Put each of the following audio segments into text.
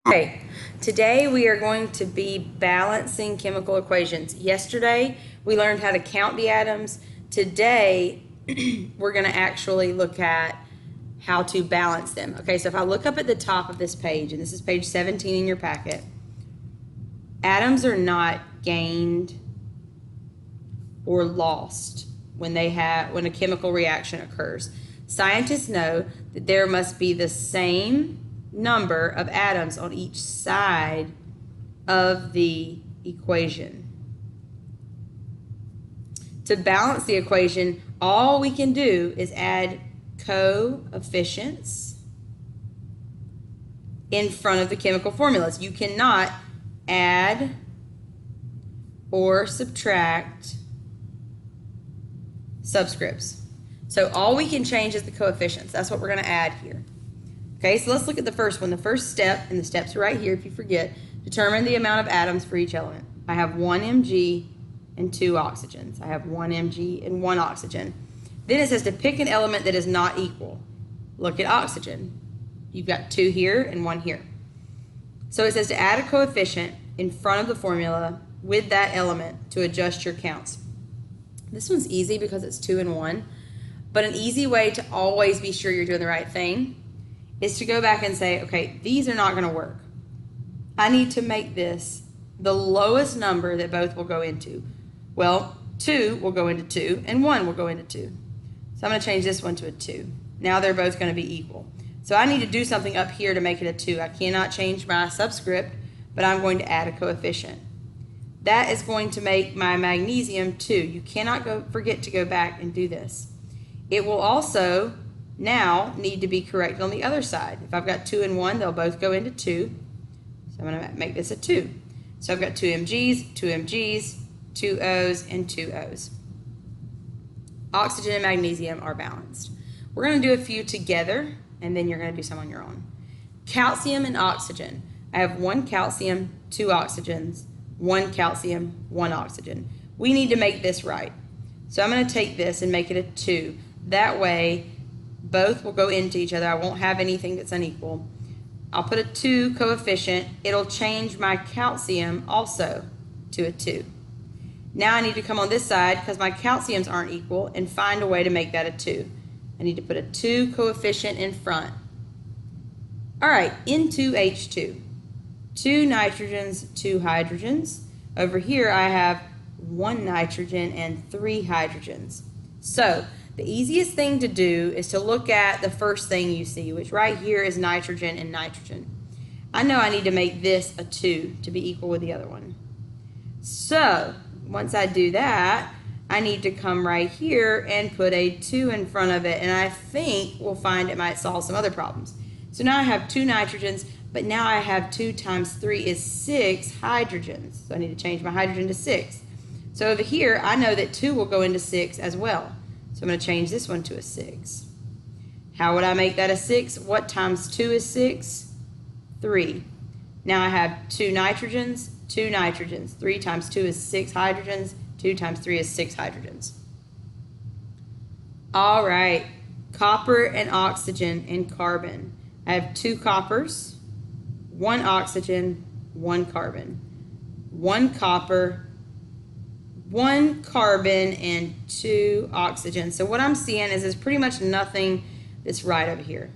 Okay, today we are going to be balancing chemical equations. Yesterday we learned how to count the atoms. Today we're going to actually look at how to balance them. Okay, so if I look up at the top of this page, and this is page 17 in your packet, atoms are not gained or lost when a chemical reaction occurs. Scientists know that there must be the same number of atoms on each side of the equation. To balance the equation, all we can do is add coefficients in front of the chemical formulas. You cannot add or subtract subscripts. So all we can change is the coefficients. That's what we're going to add here. Okay, so let's look at the first one. The first step, and the steps are right here if you forget, determine the amount of atoms for each element. I have 1 Mg and 2 oxygens. I have 1 Mg and 1 oxygen. Then it says to pick an element that is not equal. Look at oxygen. You've got 2 here and 1 here. So it says to add a coefficient in front of the formula with that element to adjust your counts. This one's easy because it's 2 and 1, but an easy way to always be sure you're doing the right thing is to go back and say, okay, these are not going to work. I need to make this the lowest number that both will go into. Well, 2 will go into 2 and 1 will go into 2. So I'm going to change this one to a 2. Now they're both going to be equal. So I need to do something up here to make it a 2. I cannot change my subscript, but I'm going to add a coefficient. That is going to make my magnesium 2. You cannot forget to go back and do this. It will also now need to be corrected on the other side. If I've got 2 and 1, they'll both go into 2. So I'm going to make this a 2. So I've got 2 Mgs, 2 Mgs, 2 Os, and 2 Os. Oxygen and magnesium are balanced. We're going to do a few together, and then you're going to do some on your own. Calcium and oxygen. I have 1 calcium, 2 oxygens, 1 calcium, 1 oxygen. We need to make this right. So I'm going to take this and make it a 2. That way, both will go into each other. I won't have anything that's unequal. I'll put a 2 coefficient. It'll change my calcium also to a 2. Now I need to come on this side because my calciums aren't equal and find a way to make that a 2. I need to put a 2 coefficient in front. All right, N2H2. 2 nitrogens, 2 hydrogens. Over here I have 1 nitrogen and 3 hydrogens. So the easiest thing to do is to look at the first thing you see, which right here is nitrogen and nitrogen. I know I need to make this a 2 to be equal with the other one. So once I do that, I need to come right here and put a 2 in front of it, and I think we'll find it might solve some other problems. So now I have 2 nitrogens, but now I have 2 times 3 is 6 hydrogens. So I need to change my hydrogen to 6. So over here, I know that 2 will go into 6 as well. So I'm going to change this one to a 6. How would I make that a 6? What times 2 is 6? 3. Now I have 2 nitrogens, 2 nitrogens. 3 times 2 is 6 hydrogens. 2 times 3 is 6 hydrogens. All right, copper and oxygen and carbon. I have 2 coppers, 1 oxygen, 1 carbon. 1 copper, 1 carbon, and 2 oxygen. So what I'm seeing is there's pretty much nothing that's right over here.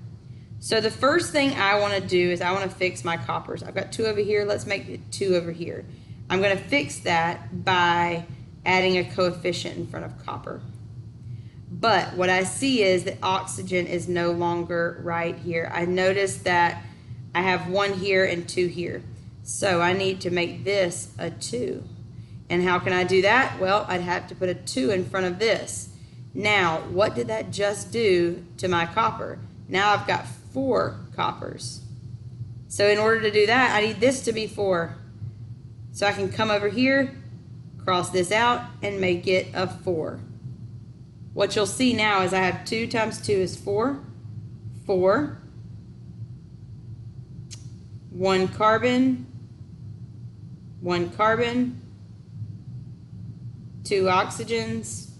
So the first thing I want to do is I want to fix my coppers. I've got 2 over here. Let's make it 2 over here. I'm going to fix that by adding a coefficient in front of copper. But what I see is that oxygen is no longer right here. I notice that I have 1 here and 2 here. So I need to make this a 2. And how can I do that? Well, I'd have to put a 2 in front of this. Now, what did that just do to my copper? Now I've got 4 coppers. So in order to do that, I need this to be 4. So I can come over here, cross this out, and make it a 4. What you'll see now is I have 2 times 2 is 4. 4. 1 carbon. 1 carbon. 2 oxygens,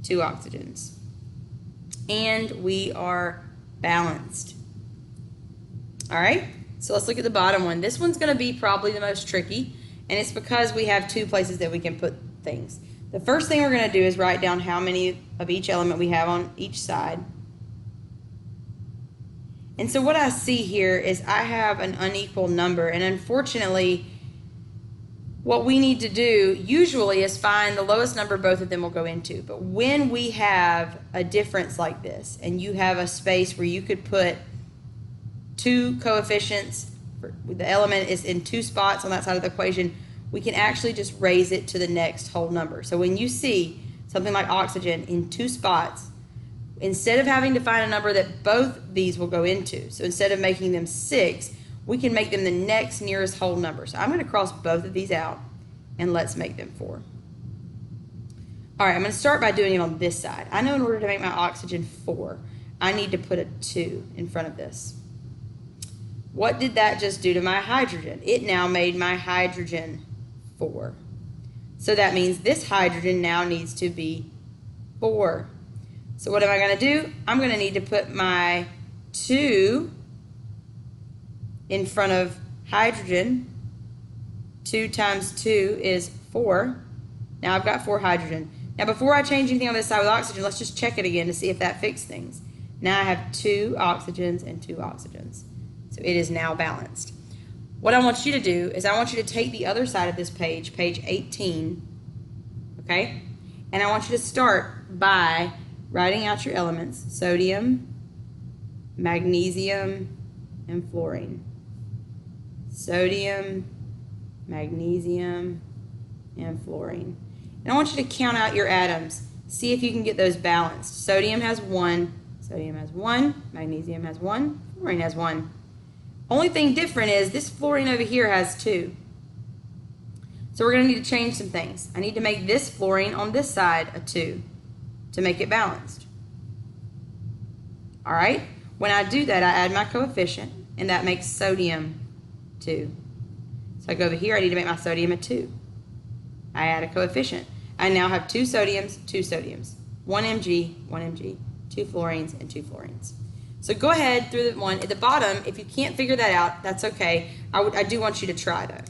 2 oxygens. And we are balanced. All right? So let's look at the bottom one. This one's going to be probably the most tricky, and it's because we have two places that we can put things. The first thing we're going to do is write down how many of each element we have on each side. And so what I see here is I have an unequal number, and unfortunately, what we need to do usually is find the lowest number both of them will go into. But when we have a difference like this, and you have a space where you could put two coefficients, the element is in two spots on that side of the equation, we can actually just raise it to the next whole number. So when you see something like oxygen in two spots, instead of having to find a number that both these will go into, so instead of making them 6, we can make them the next nearest whole number. So I'm going to cross both of these out, and let's make them 4. All right, I'm going to start by doing it on this side. I know in order to make my oxygen 4, I need to put a 2 in front of this. What did that just do to my hydrogen? It now made my hydrogen 4. So that means this hydrogen now needs to be 4. So what am I going to do? I'm going to need to put my 2 in front of hydrogen. 2 times 2 is 4. Now I've got 4 hydrogen. Now before I change anything on this side with oxygen, let's just check it again to see if that fixed things. Now I have 2 oxygens and 2 oxygens. So it is now balanced. What I want you to do is I want you to take the other side of this page, page 18, okay? And I want you to start by writing out your elements: sodium, magnesium, and fluorine. Sodium, magnesium, and fluorine. And I want you to count out your atoms. See if you can get those balanced. Sodium has 1, magnesium has 1, fluorine has 1. Only thing different is this fluorine over here has 2. So we're going to need to change some things. I need to make this fluorine on this side a 2 to make it balanced. All right? When I do that, I add my coefficient, and that makes sodium 2. So I go over here, I need to make my sodium a 2. I add a coefficient. I now have 2 sodiums, 2 sodiums. 1 Mg, 1 Mg, 2 fluorines, and 2 fluorines. So go ahead through the one at the bottom. If you can't figure that out, that's okay. I do want you to try though.